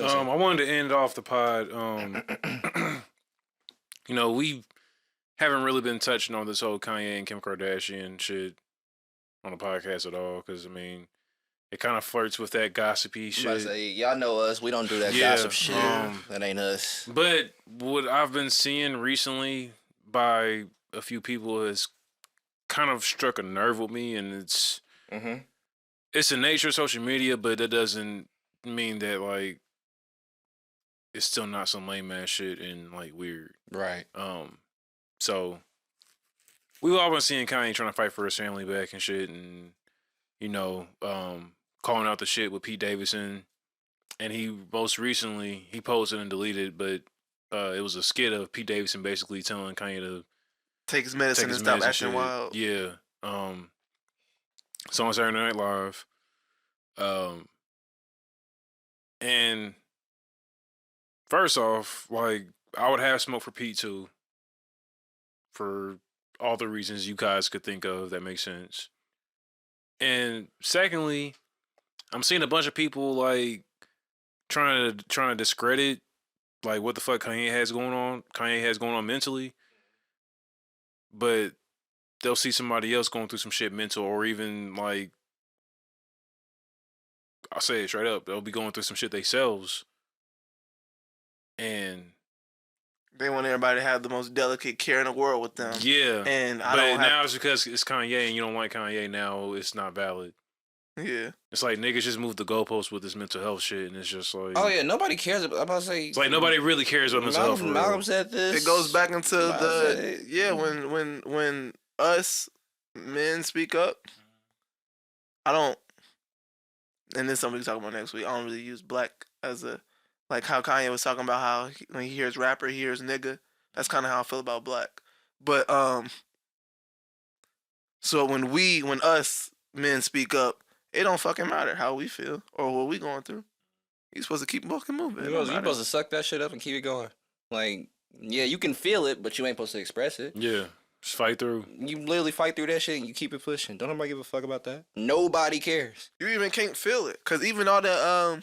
I wanted to end off the pod. We haven't really been touching on this whole Kanye and Kim Kardashian shit on the podcast at all because it kind of flirts with that gossipy shit. I say, y'all know us. We don't do that gossip shit. That ain't us. But what I've been seeing recently by a few people has kind of struck a nerve with me, and it's the nature of social media, but that doesn't mean that like it's still not some lame ass shit and like weird. Right. So we've all been seeing Kanye trying to fight for his family back and shit, and calling out the shit with Pete Davidson, and he most recently he posted and deleted, but it was a skit of Pete Davidson basically telling Kanye to take his medicine and stop acting wild. Yeah. So on Saturday Night Live, and first off, like I would have smoke for Pete too, for all the reasons you guys could think of that make sense. And secondly, I'm seeing a bunch of people like trying to discredit like what the fuck Kanye has going on mentally. But they'll see somebody else going through some shit mental, or even like I'll say it straight up, they'll be going through some shit themselves. And they want everybody to have the most delicate care in the world with them. Yeah. And now it's because it's Kanye and you don't like Kanye, now it's not valid. Yeah. It's like niggas just moved the goalposts with this mental health shit, and it's just like... Oh, yeah, nobody cares about... I'm about to say... It's like nobody really cares about mental health for real. Malcolm said this. It goes back into the... Yeah, when us men speak up, I don't... And then somebody talking about next week, I don't really use black as a... Like how Kanye was talking about how when he hears rapper, he hears nigga. That's kind of how I feel about black. But, so when us men speak up, it don't fucking matter how we feel or what we going through. You supposed to keep fucking moving. You supposed to suck that shit up and keep it going. Like, yeah, you can feel it, but you ain't supposed to express it. Yeah, just fight through. You literally fight through that shit and you keep it pushing. Don't nobody give a fuck about that. Nobody cares. You even can't feel it. Because even all the,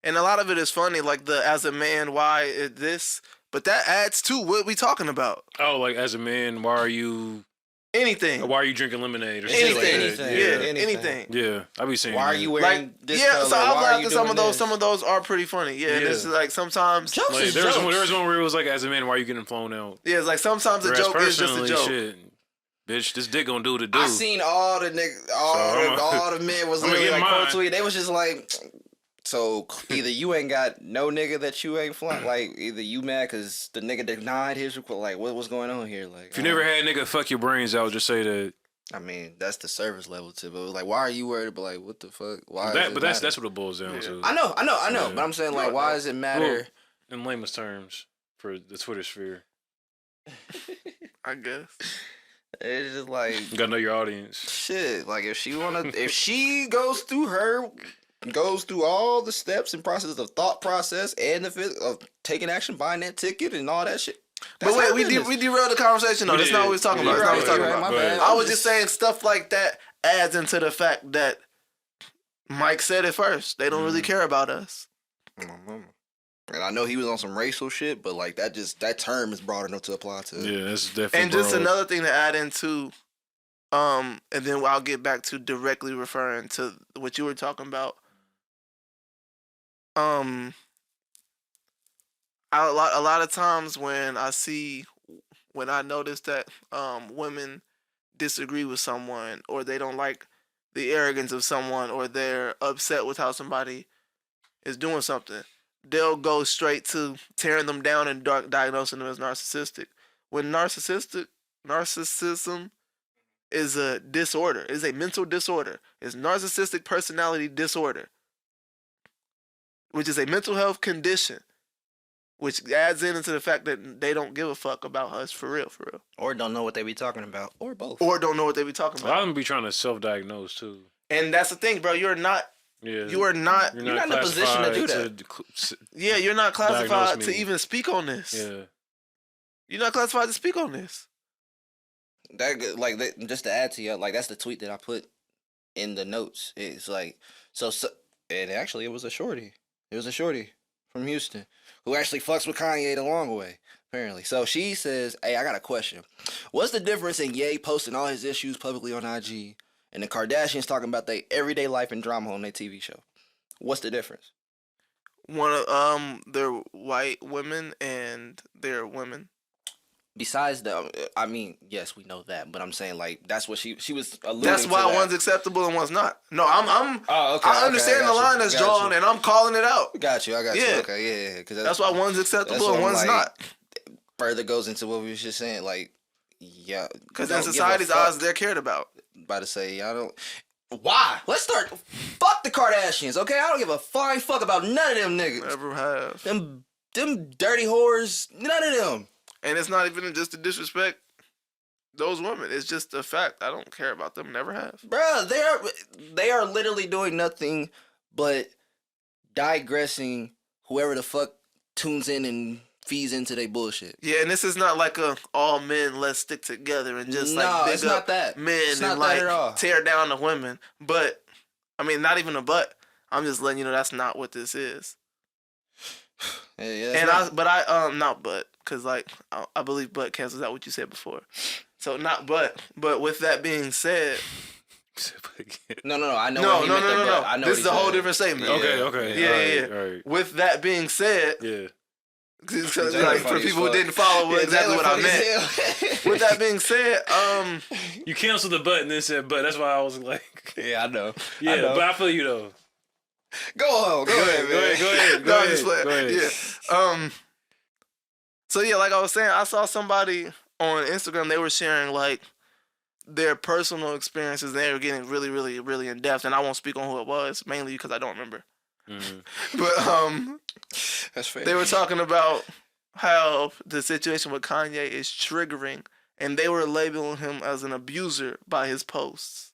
and a lot of it is funny, like the as a man, why is this? But that adds to what we talking about. Oh, like as a man, why are you... Anything. Why are you drinking lemonade or anything? Like that? Yeah, anything. Yeah, I be saying. Why are you wearing this color? So I've laughed at some of those. Some of those are pretty funny. Yeah, and it's like sometimes. Like, there was one where it was like, as a man, why are you getting flown out? Yeah, it's like sometimes a joke is just a joke. Shit, bitch, this dick gonna do what it do. I seen all the niggas, all the men was literally like quote tweet. They was just like. So either you ain't got no nigga that you ain't flying, like either you mad because the nigga denied his request, like what's going on here? Like if you never had a nigga fuck your brains out, just say that. I mean that's the service level too, but like why are you worried? But like what the fuck? Why? That's what it boils down to. I know. Yeah. But I'm saying like why does it matter? In layman's terms, for the Twitter sphere. I guess. It's just like you gotta know your audience. Shit, like if she goes through all the steps and process of thought process and of taking action, buying that ticket and all that shit. But wait, we derailed the conversation though. That's not what we're talking about. That's not what we're talking about. I was just saying stuff like that adds into the fact that Mike said it first. They don't really care about us. And I know he was on some racial shit, but like that term is broad enough to apply to. Yeah, that's definitely. And just another thing to add into, and then I'll get back to directly referring to what you were talking about. A lot of times when I notice that women disagree with someone, or they don't like the arrogance of someone, or they're upset with how somebody is doing something, they'll go straight to tearing them down and diagnosing them as narcissistic. When narcissism is a disorder, is a mental disorder. It's narcissistic personality disorder, which is a mental health condition, which adds into the fact that they don't give a fuck about us for real. Or don't know what they be talking about, or both. Or don't know what they be talking about. A lot of them be trying to self-diagnose too. And that's the thing, bro. You're not in the position to do that. You're not classified to even speak on this. Yeah. You're not classified to speak on this. Just to add to you, like that's the tweet that I put in the notes. It's like so and actually it was a shorty. It was a shorty. from Houston, who actually fucks with Kanye the long way, apparently. So she says, hey, I got a question. What's the difference in Ye posting all his issues publicly on IG and the Kardashians talking about their everyday life and drama on their TV show? What's the difference? One of they're white women and they're women. Besides I mean, yes, we know that, but I'm saying like that's what she was alluding to. That's why that. one's acceptable and one's not. No, I'm. Oh, okay. I understand the line that's drawn, and I'm calling it out. I got you. Yeah. Okay, yeah. Because that's why one's acceptable and one's not. Further goes into what we was just saying, like, yeah. Because in society's eyes, they're cared about. About to say, I don't. Why? Let's start. Fuck the Kardashians, okay? I don't give a flying fuck about none of them niggas. Never have. Them dirty whores, none of them. And it's not even just to disrespect those women. It's just a fact. I don't care about them. Never have. Bruh, they are literally doing nothing but digressing whoever the fuck tunes in and feeds into their bullshit. Yeah, and this is not like a all men, let's stick together and just like big it's up not that. Men it's and like tear down the women. But, I mean, not even a but. I'm just letting you know that's not what this is. Yeah, and not but, because like I believe but cancels out what you said before. So not but with that being said, no, I know. No. I know this is a whole different statement. Okay. Yeah. All right. With that being said, yeah. Like for people who didn't follow exactly what I meant. With that being said, you canceled the but and then said but. That's why I was like, yeah, I know. Yeah, but I feel you though. Go ahead. Go ahead. Yeah. So yeah, like I was saying, I saw somebody on Instagram. They were sharing like their personal experiences. They were getting really, really, really in depth, and I won't speak on who it was, mainly because I don't remember. Mm-hmm. But that's fair. They were talking about how the situation with Kanye is triggering, and they were labeling him as an abuser by his posts.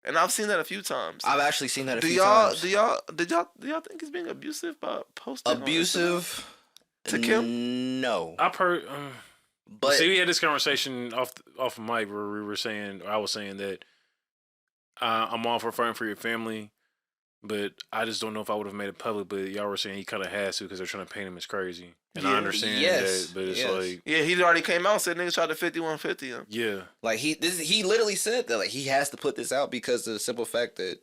And I've seen that a few times. I've actually seen that a few times. Do y'all think he's being abusive by posting? Abusive to Kim? No. I've heard. But see, we had this conversation off of mic where we were saying, or I was saying that I'm all for fighting for your family, but I just don't know if I would have made it public. But y'all were saying he kind of has to because they're trying to paint him as crazy. And I understand that, but it's like... Yeah, he already came out and said niggas tried to 5150 him. Yeah. Like, he literally said that, like, he has to put this out because of the simple fact that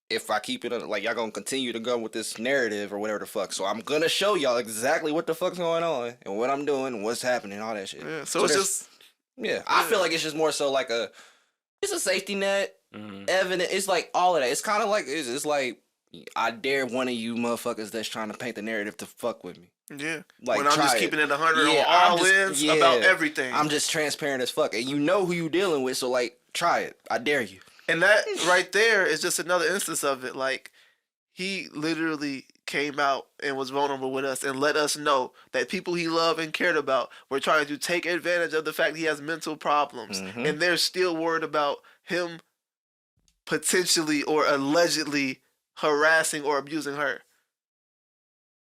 if I keep it, like, y'all gonna continue to go with this narrative or whatever the fuck. So I'm gonna show y'all exactly what the fuck's going on and what I'm doing and what's happening, all that shit. Yeah, so it's just... Yeah, I feel like it's just more so like it's a safety net, evident. It's like all of that. It's kind of like, it's like, I dare one of you motherfuckers that's trying to paint the narrative to fuck with me. Yeah. Like, when I'm just keeping it 100 on all ends about everything. I'm just transparent as fuck. And you know who you dealing with, so, like, try it. I dare you. And that right there is just another instance of it. Like, he literally came out and was vulnerable with us and let us know that people he loved and cared about were trying to take advantage of the fact he has mental problems. Mm-hmm. And they're still worried about him potentially or allegedly harassing or abusing her.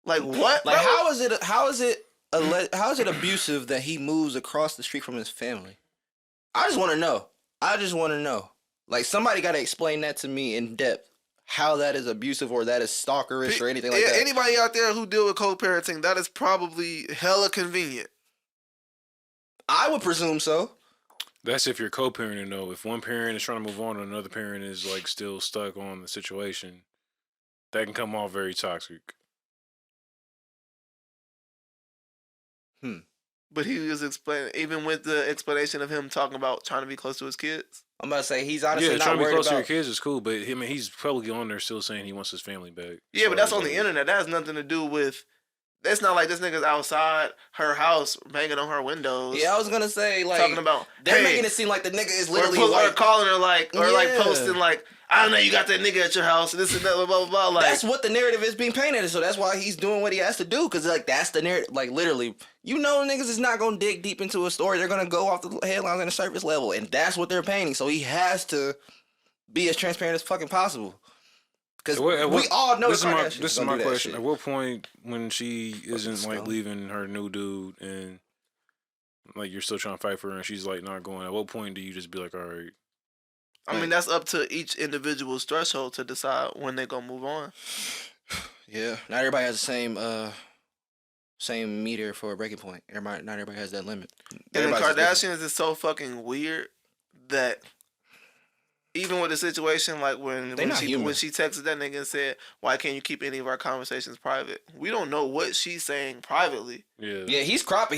Like what? Like how is it abusive that he moves across the street from his family? I just want to know. Like somebody got to explain that to me in depth. How that is abusive or that is stalkerish or anything like that. Anybody out there who deal with co-parenting, that is probably hella convenient. I would presume so. That's if you're co-parenting though. If one parent is trying to move on and another parent is like still stuck on the situation, that can come off very toxic. But he was explaining, even with the explanation of him talking about trying to be close to his kids. I'm about to say he's honestly not trying to be close to your kids is cool, but I mean he's probably on there still saying he wants his family back. Yeah, but that's on the internet. That has nothing to do with. It's not like this nigga's outside her house banging on her windows. Yeah, I was gonna say like talking about they're making it seem like the nigga is literally like, or calling her like like posting like, I don't know, you got that nigga at your house and this and that, blah blah blah. Like that's what the narrative is being painted, so that's why he's doing what he has to do, because like that's the narrative. Like literally, you know, niggas is not gonna dig deep into a story. They're gonna go off the headlines and the surface level, and that's what they're painting. So he has to be as transparent as fucking possible. Because we all know this is my question. At what point, when she isn't like leaving her new dude and like you're still trying to fight for her and she's like not going, at what point do you just be like, all right? I mean, that's up to each individual's threshold to decide when they're gonna move on. Yeah, not everybody has the same meter for a breaking point. Not everybody has that limit. And the Everybody's different. Kardashians is so fucking weird that even with the situation like when she texted that nigga and said, "Why can't you keep any of our conversations private?" We don't know what she's saying privately. Yeah, Yeah, he's cropping.